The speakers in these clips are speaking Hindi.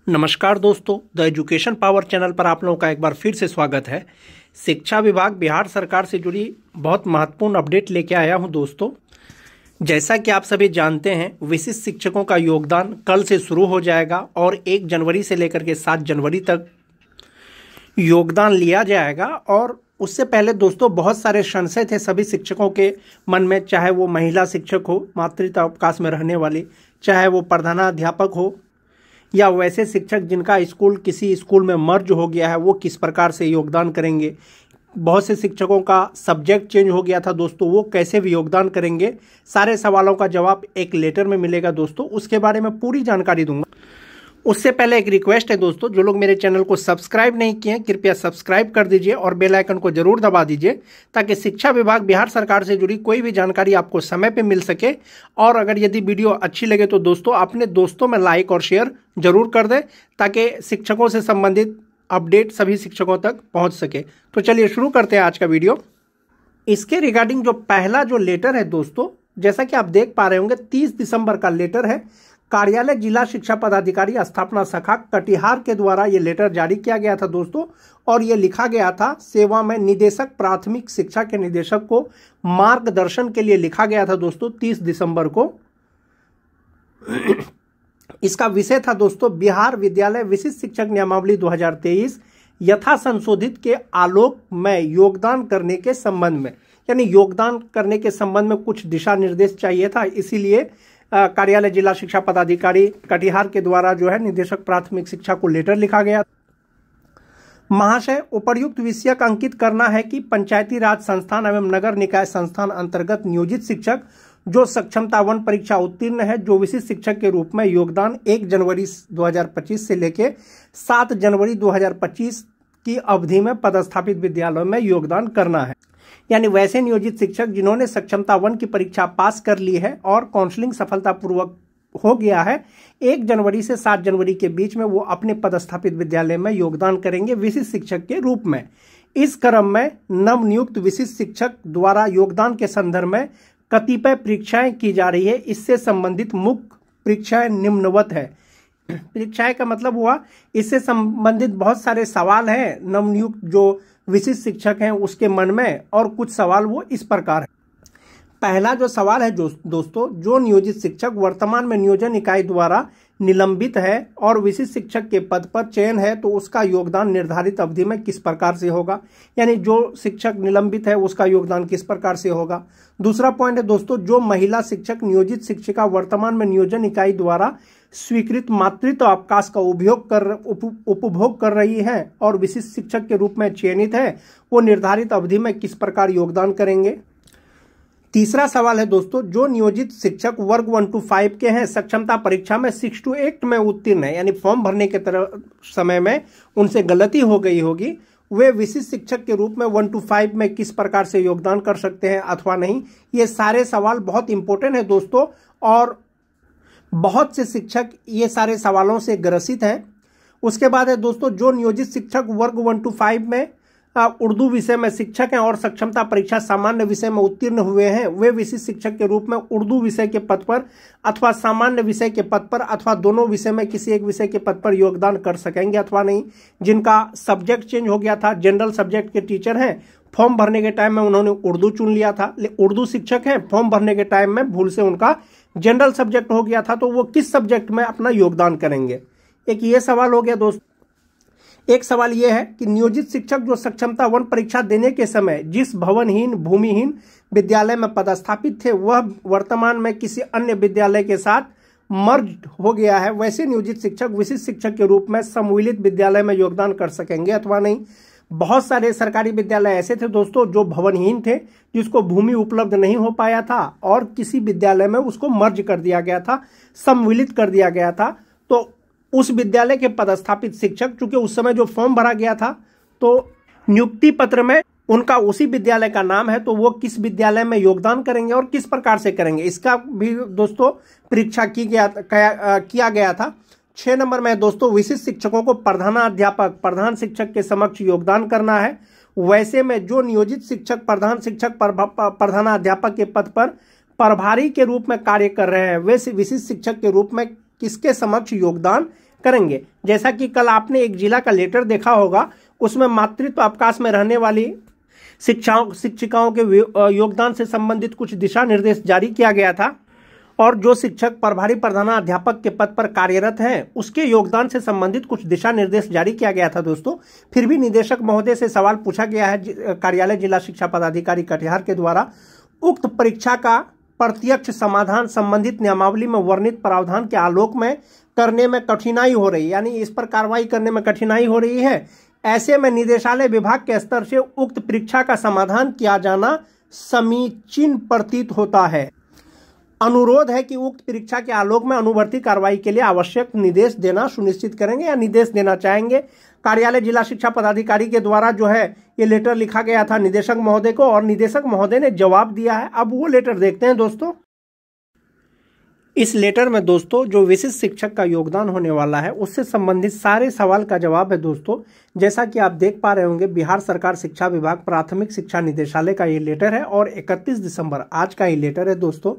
नमस्कार दोस्तों, द एजुकेशन पावर चैनल पर आप लोगों का एक बार फिर से स्वागत है। शिक्षा विभाग बिहार सरकार से जुड़ी बहुत महत्वपूर्ण अपडेट लेके आया हूं दोस्तों। जैसा कि आप सभी जानते हैं, विशिष्ट शिक्षकों का योगदान कल से शुरू हो जाएगा और 1 जनवरी से लेकर के 7 जनवरी तक योगदान लिया जाएगा। और उससे पहले दोस्तों बहुत सारे संशय थे सभी शिक्षकों के मन में, चाहे वो महिला शिक्षक हो, मातृत्व अवकाश में रहने वाली, चाहे वो प्रधानाध्यापक हो या वैसे शिक्षक जिनका स्कूल किसी स्कूल में मर्ज हो गया है, वो किस प्रकार से योगदान करेंगे। बहुत से शिक्षकों का सब्जेक्ट चेंज हो गया था दोस्तों, वो कैसे भी योगदान करेंगे। सारे सवालों का जवाब एक लेटर में मिलेगा दोस्तों, उसके बारे में पूरी जानकारी दूंगा। उससे पहले एक रिक्वेस्ट है दोस्तों, जो लोग मेरे चैनल को सब्सक्राइब नहीं किए हैं कृपया सब्सक्राइब कर दीजिए और बेल आइकन को जरूर दबा दीजिए, ताकि शिक्षा विभाग बिहार सरकार से जुड़ी कोई भी जानकारी आपको समय पे मिल सके। और अगर यदि वीडियो अच्छी लगे तो दोस्तों अपने दोस्तों में लाइक और शेयर जरूर कर दें, ताकि शिक्षकों से संबंधित अपडेट सभी शिक्षकों तक पहुँच सके। तो चलिए शुरू करते हैं आज का वीडियो। इसके रिगार्डिंग जो पहला जो लेटर है दोस्तों, जैसा कि आप देख पा रहे होंगे 30 दिसंबर का लेटर है। कार्यालय जिला शिक्षा पदाधिकारी स्थापना शाखा कटिहार के द्वारा ये लेटर जारी किया गया था दोस्तों, और ये लिखा गया था सेवा में निदेशक प्राथमिक शिक्षा के निदेशक को मार्गदर्शन के लिए लिखा गया था दोस्तों 30 दिसंबर को। इसका विषय था दोस्तों बिहार विद्यालय विशिष्ट शिक्षक नियमावली 2023 यथा संशोधित के आलोक में योगदान करने के संबंध में, यानी योगदान करने के संबंध में कुछ दिशा निर्देश चाहिए था। इसीलिए कार्यालय जिला शिक्षा पदाधिकारी कटिहार के द्वारा जो है निदेशक प्राथमिक शिक्षा को लेटर लिखा गया। महाशय, उपर्युक्त विषयक अंकित करना है कि पंचायती राज संस्थान एवं नगर निकाय संस्थान अंतर्गत नियोजित शिक्षक जो सक्षमता 1 परीक्षा उत्तीर्ण है, जो विशिष्ट शिक्षक के रूप में योगदान 1 जनवरी 2025 से लेकर 7 जनवरी 2025 की अवधि में पदस्थापित विद्यालयों में योगदान करना है। यानी वैसे नियोजित शिक्षक जिन्होंने सक्षमता 1 की परीक्षा पास कर ली है और काउंसलिंग सफलतापूर्वक हो गया है, 1 जनवरी से 7 जनवरी के बीच में वो अपने पदस्थापित विद्यालय में योगदान करेंगे विशिष्ट शिक्षक के रूप में। इस क्रम में नवनियुक्त विशिष्ट शिक्षक द्वारा योगदान के संदर्भ में कतिपय परीक्षाएं की जा रही है। इससे संबंधित मुख्य परीक्षाएं निम्नवत है। परीक्षाएं का मतलब हुआ, इससे संबंधित बहुत सारे सवाल हैं नवनियुक्त जो विशिष्ट शिक्षक हैं उसके मन में, और कुछ सवाल वो इस प्रकार है। पहला जो सवाल है दोस्तों, जो नियोजित शिक्षक वर्तमान में नियोजन इकाई द्वारा निलंबित है और विशिष्ट शिक्षक के पद पर चयन है, तो उसका योगदान निर्धारित अवधि में किस प्रकार से होगा। यानी जो शिक्षक निलंबित है उसका योगदान किस प्रकार से होगा। दूसरा पॉइंट है दोस्तों, जो महिला शिक्षक नियोजित शिक्षिका वर्तमान में नियोजन इकाई द्वारा स्वीकृत मातृत्व अवकाश का उपभोग कर रही है और विशिष्ट शिक्षक के रूप में चयनित है, वो निर्धारित अवधि में किस प्रकार योगदान करेंगे। तीसरा सवाल है दोस्तों, जो नियोजित शिक्षक वर्ग 1 to 5 के हैं, सक्षमता परीक्षा में 6 to 8 में उत्तीर्ण है, यानी फॉर्म भरने के समय में उनसे गलती हो गई होगी, वे विशिष्ट शिक्षक के रूप में 1 to 5 में किस प्रकार से योगदान कर सकते हैं अथवा नहीं। ये सारे सवाल बहुत इंपॉर्टेंट है दोस्तों, और बहुत से शिक्षक ये सारे सवालों से ग्रसित हैं। उसके बाद है दोस्तों, जो नियोजित शिक्षक वर्ग 1 to 5 में उर्दू विषय में शिक्षक हैं और सक्षमता परीक्षा सामान्य विषय में उत्तीर्ण हुए हैं, वे विशिष्ट शिक्षक के रूप में उर्दू विषय के पद पर अथवा सामान्य विषय के पद पर अथवा दोनों विषय में किसी एक विषय के पद पर योगदान कर सकेंगे अथवा नहीं। जिनका सब्जेक्ट चेंज हो गया था, जनरल सब्जेक्ट के टीचर हैं, फॉर्म भरने के टाइम में उन्होंने उर्दू चुन लिया था, उर्दू शिक्षक हैं, फॉर्म भरने के टाइम में भूल से उनका जनरल सब्जेक्ट हो गया था, तो वो किस सब्जेक्ट में अपना योगदान करेंगे। एक ये सवाल हो गया दोस्तों। एक सवाल यह है कि नियोजित शिक्षक जो सक्षमता 1 परीक्षा देने के समय जिस भवनहीन भूमिहीन विद्यालय में पदस्थापित थे, वह वर्तमान में किसी अन्य विद्यालय के साथ मर्ज हो गया है, वैसे नियोजित शिक्षक विशिष्ट शिक्षक के रूप में सम्मिलित विद्यालय में योगदान कर सकेंगे अथवा नहीं। बहुत सारे सरकारी विद्यालय ऐसे थे दोस्तों जो भवनहीन थे, जिसको भूमि उपलब्ध नहीं हो पाया था और किसी विद्यालय में उसको मर्ज कर दिया गया था, सम्मिलित कर दिया गया था। तो उस विद्यालय के पदस्थापित शिक्षक, चूंकि उस समय जो फॉर्म भरा गया था तो नियुक्ति पत्र में उनका उसी विद्यालय का नाम है, तो वो किस विद्यालय में योगदान करेंगे और किस प्रकार से करेंगे, इसका भी दोस्तों परीक्षा किया गया था। 6 नंबर में दोस्तों, विशिष्ट शिक्षकों को प्रधानाध्यापक प्रधान शिक्षक के समक्ष योगदान करना है। वैसे में जो नियोजित शिक्षक प्रधान शिक्षक प्रधानाध्यापक के पद पर प्रभारी के रूप में कार्य कर रहे हैं, वे विशिष्ट शिक्षक के रूप में किसके समक्ष योगदान करेंगे। जैसा कि कल आपने एक जिला का लेटर देखा होगा, उसमें मातृत्व अवकाश में रहने वाली शिक्षिकाओं के योगदान से संबंधित कुछ दिशा निर्देश जारी किया गया था, और जो शिक्षक प्रभारी प्रधानाध्यापक के पद पर कार्यरत हैं उसके योगदान से संबंधित कुछ दिशा निर्देश जारी किया गया था दोस्तों। फिर भी निदेशक महोदय से सवाल पूछा गया है कार्यालय जिला शिक्षा पदाधिकारी कटिहार के द्वारा, उक्त परीक्षा का प्रत्यक्ष समाधान संबंधित नियमावली में वर्णित प्रावधान के आलोक में करने में कठिनाई हो रही, यानी इस पर कार्रवाई करने में कठिनाई हो रही है। ऐसे में निदेशालय विभाग के स्तर से उक्त परीक्षा का समाधान किया जाना समीचीन प्रतीत होता है। अनुरोध है कि उक्त परीक्षा के आलोक में अनुवर्ती कार्रवाई के लिए आवश्यक निर्देश देना सुनिश्चित करेंगे या निर्देश देना चाहेंगे। कार्यालय जिला शिक्षा पदाधिकारी के द्वारा जो है ये लेटर लिखा गया था निदेशक महोदय को, और निदेशक महोदय ने जवाब दिया है। अब वो लेटर देखते हैं दोस्तों। इस लेटर में दोस्तों जो विशिष्ट शिक्षक का योगदान होने वाला है उससे संबंधित सारे सवाल का जवाब है दोस्तों। जैसा कि आप देख पा रहे होंगे, बिहार सरकार शिक्षा विभाग प्राथमिक शिक्षा निदेशालय का ये लेटर है, और 31 दिसंबर आज का ये लेटर है दोस्तों।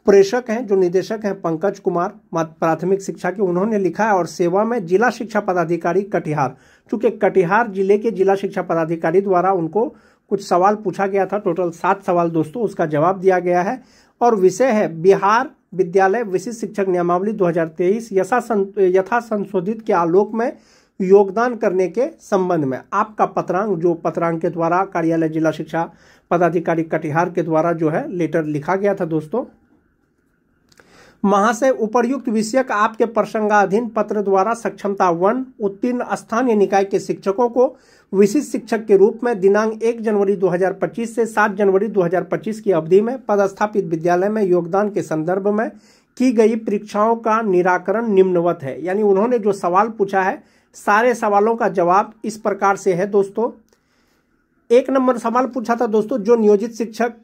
प्रेषक हैं जो निदेशक हैं पंकज कुमार प्राथमिक शिक्षा के, उन्होंने लिखा है, और सेवा में जिला शिक्षा पदाधिकारी कटिहार। चूंकि कटिहार जिले के जिला शिक्षा पदाधिकारी द्वारा उनको कुछ सवाल पूछा गया था, टोटल 7 सवाल दोस्तों, उसका जवाब दिया गया है। और विषय है बिहार विद्यालय विशिष्ट शिक्षक नियमावली 2023 यथा संशोधित के आलोक में योगदान करने के संबंध में। आपका पत्रांक, जो पत्रांक के द्वारा कार्यालय जिला शिक्षा पदाधिकारी कटिहार के द्वारा जो है लेटर लिखा गया था दोस्तों। महाशय, उपर्युक्त विषयक आपके प्रसंगाधीन पत्र द्वारा सक्षमता 1 उत्तीर्ण स्थानीय निकाय के शिक्षकों को विशिष्ट शिक्षक के रूप में दिनांक 1 जनवरी 2025 से 7 जनवरी 2025 की अवधि में पदस्थापित विद्यालय में योगदान के संदर्भ में की गई परीक्षाओं का निराकरण निम्नवत है। यानी उन्होंने जो सवाल पूछा है, सारे सवालों का जवाब इस प्रकार से है दोस्तों। 1 नंबर सवाल पूछा था दोस्तों, जो नियोजित शिक्षक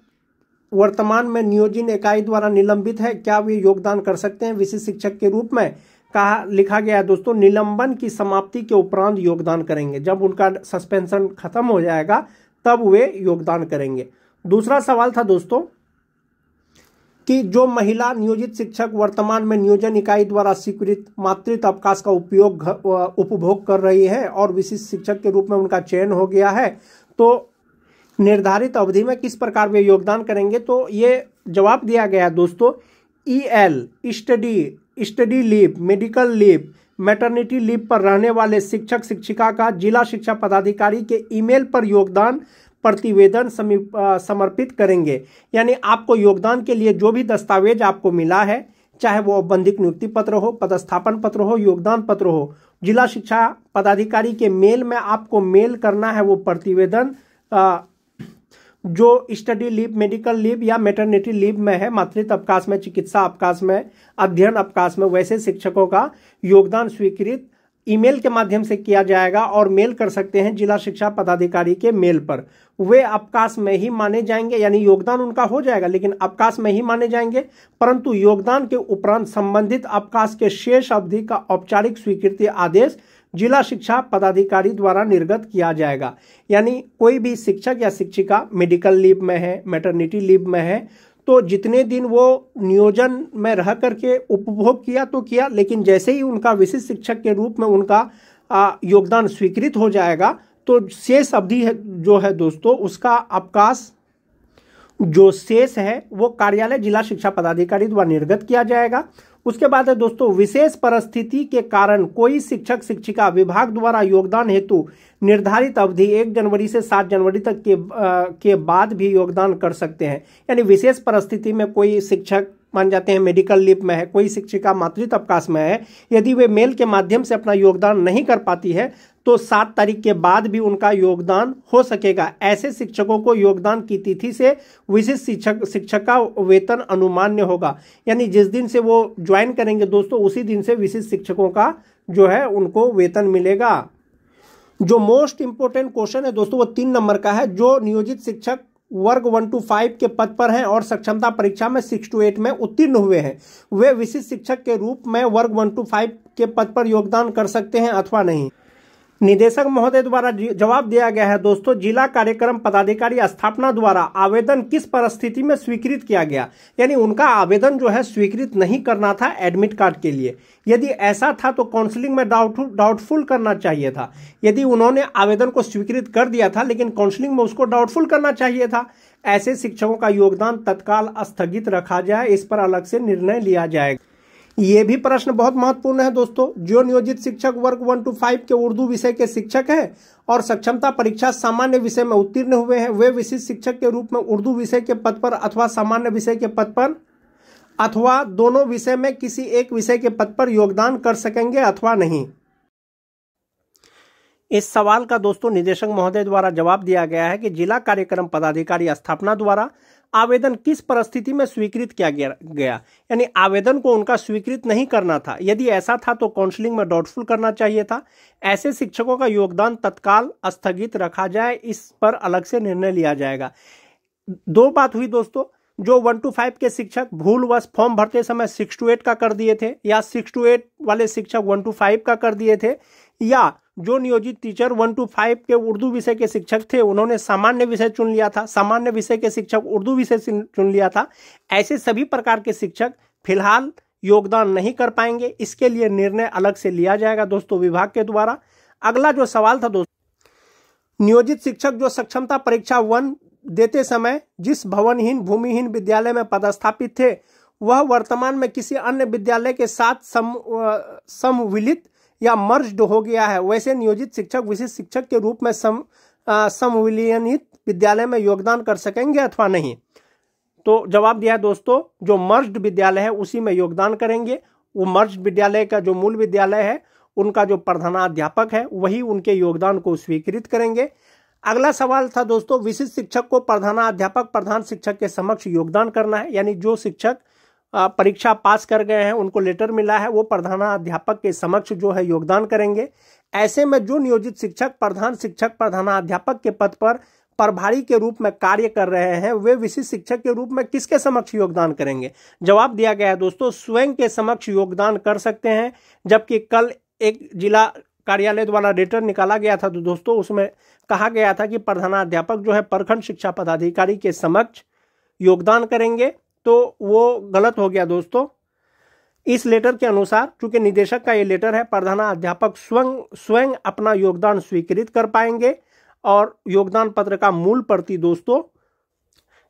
वर्तमान में नियोजन इकाई द्वारा निलंबित है, क्या वे योगदान कर सकते हैं विशिष्ट शिक्षक के रूप में? कहा लिखा गया है दोस्तों, निलंबन की समाप्ति के उपरांत योगदान करेंगे। जब उनका सस्पेंशन खत्म हो जाएगा तब वे योगदान करेंगे। दूसरा सवाल था दोस्तों कि जो महिला नियोजित शिक्षक वर्तमान में नियोजन इकाई द्वारा स्वीकृत मातृत्व अवकाश का उपभोग कर रही है और विशिष्ट शिक्षक के रूप में उनका चयन हो गया है, तो निर्धारित अवधि में किस प्रकार वे योगदान करेंगे? तो ये जवाब दिया गया दोस्तों, EL study leave, medical leave, maternity leave पर रहने वाले शिक्षक शिक्षिका का जिला शिक्षा पदाधिकारी के ईमेल पर योगदान प्रतिवेदन समर्पित करेंगे। यानी आपको योगदान के लिए जो भी दस्तावेज आपको मिला है, चाहे वो औपबंधिक नियुक्ति पत्र हो, पदस्थापन पत्र हो, योगदान पत्र हो, जिला शिक्षा पदाधिकारी के मेल में आपको मेल करना है वो प्रतिवेदन। जो स्टडी लीव, मेडिकल लीव या मैटरनिटी लीव में है, मातृत्व अवकाश में, चिकित्सा अवकाश में, अध्ययन अवकाश में, वैसे शिक्षकों का योगदान स्वीकृत ईमेल के माध्यम से किया जाएगा, और मेल कर सकते हैं जिला शिक्षा पदाधिकारी के मेल पर। वे अवकाश में ही माने जाएंगे, यानी योगदान उनका हो जाएगा लेकिन अवकाश में ही माने जाएंगे, परंतु योगदान के उपरांत संबंधित अवकाश के शेष अवधि का औपचारिक स्वीकृति आदेश जिला शिक्षा पदाधिकारी द्वारा निर्गत किया जाएगा। यानी कोई भी शिक्षक या शिक्षिका मेडिकल लीव में है, मैटरनिटी लीव में है, तो जितने दिन वो नियोजन में रह करके उपभोग किया तो किया, लेकिन जैसे ही उनका विशिष्ट शिक्षक के रूप में उनका योगदान स्वीकृत हो जाएगा तो शेष अवधि जो है दोस्तों, उसका अवकाश जो शेष है वो कार्यालय जिला शिक्षा पदाधिकारी द्वारा निर्गत किया जाएगा। उसके बाद है दोस्तों, विशेष परिस्थिति के कारण कोई शिक्षक शिक्षिका विभाग द्वारा योगदान हेतु निर्धारित अवधि 1 जनवरी से 7 जनवरी तक के बाद भी योगदान कर सकते हैं। यानी विशेष परिस्थिति में कोई शिक्षक मान जाते हैं मेडिकल लीव में है, कोई शिक्षिका मातृत्व अवकाश में है, यदि वे मेल के माध्यम से अपना योगदान नहीं कर पाती है तो 7 तारीख के बाद भी उनका योगदान हो सकेगा। ऐसे शिक्षकों को योगदान की तिथि से विशिष्ट शिक्षक का वेतन अनुमान्य होगा। यानी जिस दिन से वो ज्वाइन करेंगे दोस्तों, उसी दिन से विशिष्ट शिक्षकों का जो है उनको वेतन मिलेगा। जो मोस्ट इंपोर्टेंट क्वेश्चन है दोस्तों वो 3 नंबर का है। जो नियोजित शिक्षक वर्ग 1 to 5 के पद पर हैं और सक्षमता परीक्षा में 6 to 8 में उत्तीर्ण हुए हैं, वे विशिष्ट शिक्षक के रूप में वर्ग 1 to 5 के पद पर योगदान कर सकते हैं अथवा नहीं। निदेशक महोदय द्वारा जवाब दिया गया है दोस्तों, जिला कार्यक्रम पदाधिकारी स्थापना द्वारा आवेदन किस परिस्थिति में स्वीकृत किया गया। यानी उनका आवेदन जो है स्वीकृत नहीं करना था एडमिट कार्ड के लिए। यदि ऐसा था तो काउंसलिंग में डाउटफुल करना चाहिए था। यदि उन्होंने आवेदन को स्वीकृत कर दिया था लेकिन काउंसलिंग में उसको डाउटफुल करना चाहिए था। ऐसे शिक्षकों का योगदान तत्काल स्थगित रखा जाए, इस पर अलग से निर्णय लिया जाएगा। ये भी प्रश्न बहुत महत्वपूर्ण है दोस्तों। जो नियोजित शिक्षक वर्ग 1 to 5 के उर्दू विषय के शिक्षक हैं और सक्षमता परीक्षा सामान्य विषय में उत्तीर्ण हुए हैं, वे विशिष्ट शिक्षक के रूप में उर्दू विषय के पद पर अथवा सामान्य विषय के पद पर अथवा दोनों विषय में किसी एक विषय के पद पर योगदान कर सकेंगे अथवा नहीं। इस सवाल का दोस्तों निदेशक महोदय द्वारा जवाब दिया गया है कि जिला कार्यक्रम पदाधिकारी स्थापना द्वारा आवेदन किस परिस्थिति में स्वीकृत किया गया। यानी आवेदन को उनका स्वीकृत नहीं करना था। यदि ऐसा था तो काउंसलिंग में डाउटफुल करना चाहिए था। ऐसे शिक्षकों का योगदान तत्काल स्थगित रखा जाए, इस पर अलग से निर्णय लिया जाएगा। दो बात हुई दोस्तों, जो 1 to 5 के शिक्षक भूलवश फॉर्म भरते समय 6 to 8 का कर दिए थे, या 6 to 8 वाले शिक्षक 1 to 5 का कर दिए थे, या जो नियोजित टीचर 1 to 5 के उर्दू विषय के शिक्षक थे उन्होंने सामान्य विषय चुन लिया था, सामान्य विषय के शिक्षक उर्दू विषय चुन लिया था। ऐसे सभी प्रकार के शिक्षक फिलहाल योगदान नहीं कर पाएंगे। इसके लिए निर्णय अलग से लिया जाएगा दोस्तों विभाग के द्वारा। अगला जो सवाल था दोस्तों, नियोजित शिक्षक जो सक्षमता परीक्षा 1 देते समय जिस भवनहीन भूमिहीन विद्यालय में पदस्थापित थे वह वर्तमान में किसी अन्य विद्यालय के साथ समविलित या मर्ज्ड हो गया है, वैसे नियोजित शिक्षक विशिष्ट शिक्षक के रूप में समविलियनित विद्यालय में योगदान कर सकेंगे अथवा नहीं। तो जवाब दिया है दोस्तों, जो मर्ज्ड विद्यालय है उसी में योगदान करेंगे। वो मर्ज्ड विद्यालय का जो मूल विद्यालय है उनका जो प्रधानाध्यापक है वही उनके योगदान को स्वीकृत करेंगे। अगला सवाल था दोस्तों, विशिष्ट शिक्षक को प्रधानाध्यापक प्रधान शिक्षक के समक्ष योगदान करना है। यानी जो शिक्षक परीक्षा पास कर गए हैं, उनको लेटर मिला है, वो प्रधानाध्यापक के समक्ष जो है योगदान करेंगे। ऐसे में जो नियोजित शिक्षक प्रधानाध्यापक के पद पर प्रभारी के रूप में कार्य कर रहे हैं वे विशिष्ट शिक्षक के रूप में किसके समक्ष योगदान करेंगे। जवाब दिया गया है दोस्तों, स्वयं के समक्ष योगदान कर सकते हैं। जबकि कल एक जिला कार्यालय द्वारा लेटर निकाला गया था तो दोस्तों उसमें कहा गया था कि प्रधानाध्यापक जो है प्रखंड शिक्षा पदाधिकारी के समक्ष योगदान करेंगे, तो वो गलत हो गया दोस्तों। इस लेटर के अनुसार चूंकि निदेशक का ये लेटर है, प्रधानाध्यापक स्वयं अपना योगदान स्वीकृत कर पाएंगे और योगदान पत्र का मूल प्रति दोस्तों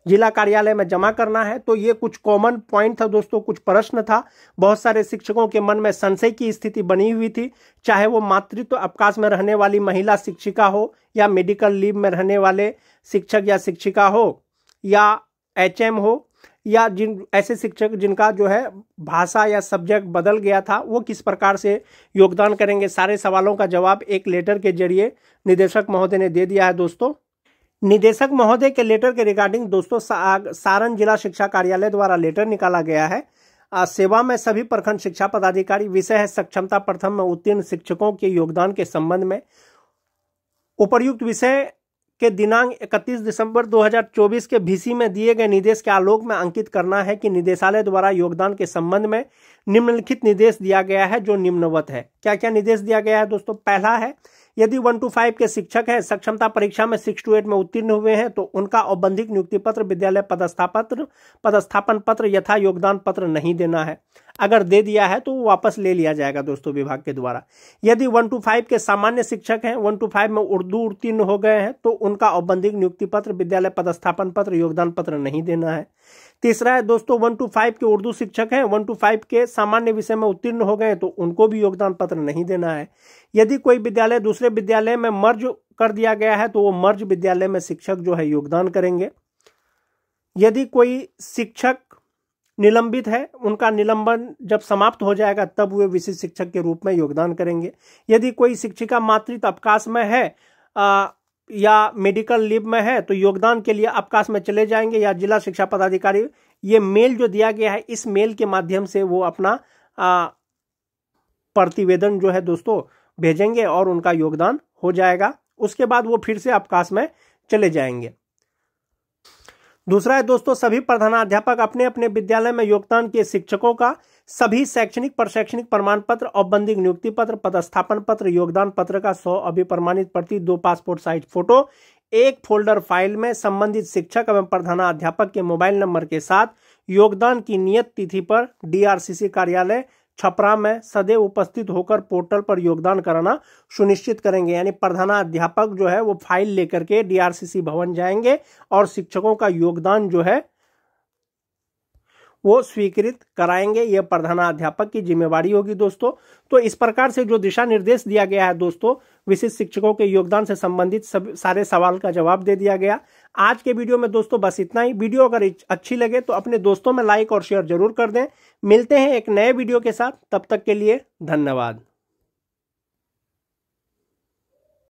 जिला कार्यालय में जमा करना है। तो ये कुछ कॉमन पॉइंट था दोस्तों, कुछ प्रश्न था। बहुत सारे शिक्षकों के मन में संशय की स्थिति बनी हुई थी, चाहे वो मातृत्व अवकाश में रहने वाली महिला शिक्षिका हो या मेडिकल लीव में रहने वाले शिक्षक या शिक्षिका हो या HM हो, या जिन ऐसे शिक्षक जिनका जो है भाषा या सब्जेक्ट बदल गया था वो किस प्रकार से योगदान करेंगे। सारे सवालों का जवाब एक लेटर के जरिए निदेशक महोदय ने दे दिया है दोस्तों। निदेशक महोदय के लेटर के रिगार्डिंग दोस्तों सारण जिला शिक्षा कार्यालय द्वारा लेटर निकाला गया है। सेवा में सभी प्रखंड शिक्षा पदाधिकारी, विषय है सक्षमता प्रथम में उत्तीर्ण शिक्षकों के योगदान के संबंध में। उपर्युक्त विषय के दिनांक 31 दिसंबर 2024 के VC में दिए गए निर्देश के आलोक में अंकित करना है कि निदेशालय द्वारा योगदान के संबंध में निम्नलिखित निर्देश दिया गया है जो निम्नवत है। क्या क्या निर्देश दिया गया है दोस्तों? पहला है, यदि 1 to 5 के शिक्षक हैं, सक्षमता परीक्षा में 6 to 8 में उत्तीर्ण हुए हैं तो उनका औपबंधिक नियुक्ति पत्र, विद्यालय पदस्थापन पत्र यथा योगदान पत्र नहीं देना है। अगर दे दिया है तो वापस ले लिया जाएगा दोस्तों विभाग के द्वारा। यदि 1 to 5 के सामान्य शिक्षक हैं, 1 to 5 में उर्दू उत्तीर्ण हो गए हैं तो उनका औपबंधिक नियुक्ति पत्र, विद्यालय पदस्थापन पत्र, योगदान पत्र नहीं देना है। तीसरा है दोस्तों, 1 to 5 के उर्दू शिक्षक हैं, 1 to 5 के सामान्य विषय में उत्तीर्ण हो गए तो उनको भी योगदान पत्र नहीं देना है। यदि कोई विद्यालय दूसरे विद्यालय में मर्ज कर दिया गया है तो वो मर्ज विद्यालय में शिक्षक जो है योगदान करेंगे। यदि कोई शिक्षक निलंबित है, उनका निलंबन जब समाप्त हो जाएगा तब वे विशिष्ट शिक्षक के रूप में योगदान करेंगे। यदि कोई शिक्षिका मातृत्व अवकाश में है या मेडिकल लीव में है तो योगदान के लिए अवकाश में चले जाएंगे, या जिला शिक्षा पदाधिकारी, ये मेल जो दिया गया है इस मेल के माध्यम से वो अपना प्रतिवेदन जो है दोस्तों भेजेंगे और उनका योगदान हो जाएगा। उसके बाद वो फिर से अवकाश में चले जाएंगे। दूसरा है दोस्तों, सभी प्रधानाध्यापक अपने अपने विद्यालय में योगदान किए शिक्षकों का सभी शैक्षणिक प्रशैक्षणिक प्रमाण पत्र, औपबंधिक नियुक्ति पत्र, पदस्थापन पत्र, योगदान पत्र का 100 अभिप्रमाणित प्रति, 2 पासपोर्ट साइज फोटो एक फोल्डर फाइल में संबंधित शिक्षक एवं प्रधानाध्यापक के मोबाइल नंबर के साथ योगदान की नियत तिथि पर डीआरसीसी कार्यालय छपरा में सदैव उपस्थित होकर पोर्टल पर योगदान कराना सुनिश्चित करेंगे। यानी प्रधानाध्यापक जो है वो फाइल लेकर के डीआरसीसी भवन जाएंगे और शिक्षकों का योगदान जो है वो स्वीकृत कराएंगे। यह प्रधानाध्यापक की जिम्मेवारी होगी दोस्तों। तो इस प्रकार से जो दिशा निर्देश दिया गया है दोस्तों, विशिष्ट शिक्षकों के योगदान से संबंधित सारे सवाल का जवाब दे दिया गया। आज के वीडियो में दोस्तों बस इतना ही। वीडियो अगर अच्छी लगे तो अपने दोस्तों में लाइक और शेयर जरूर कर दें। मिलते हैं एक नए वीडियो के साथ, तब तक के लिए धन्यवाद।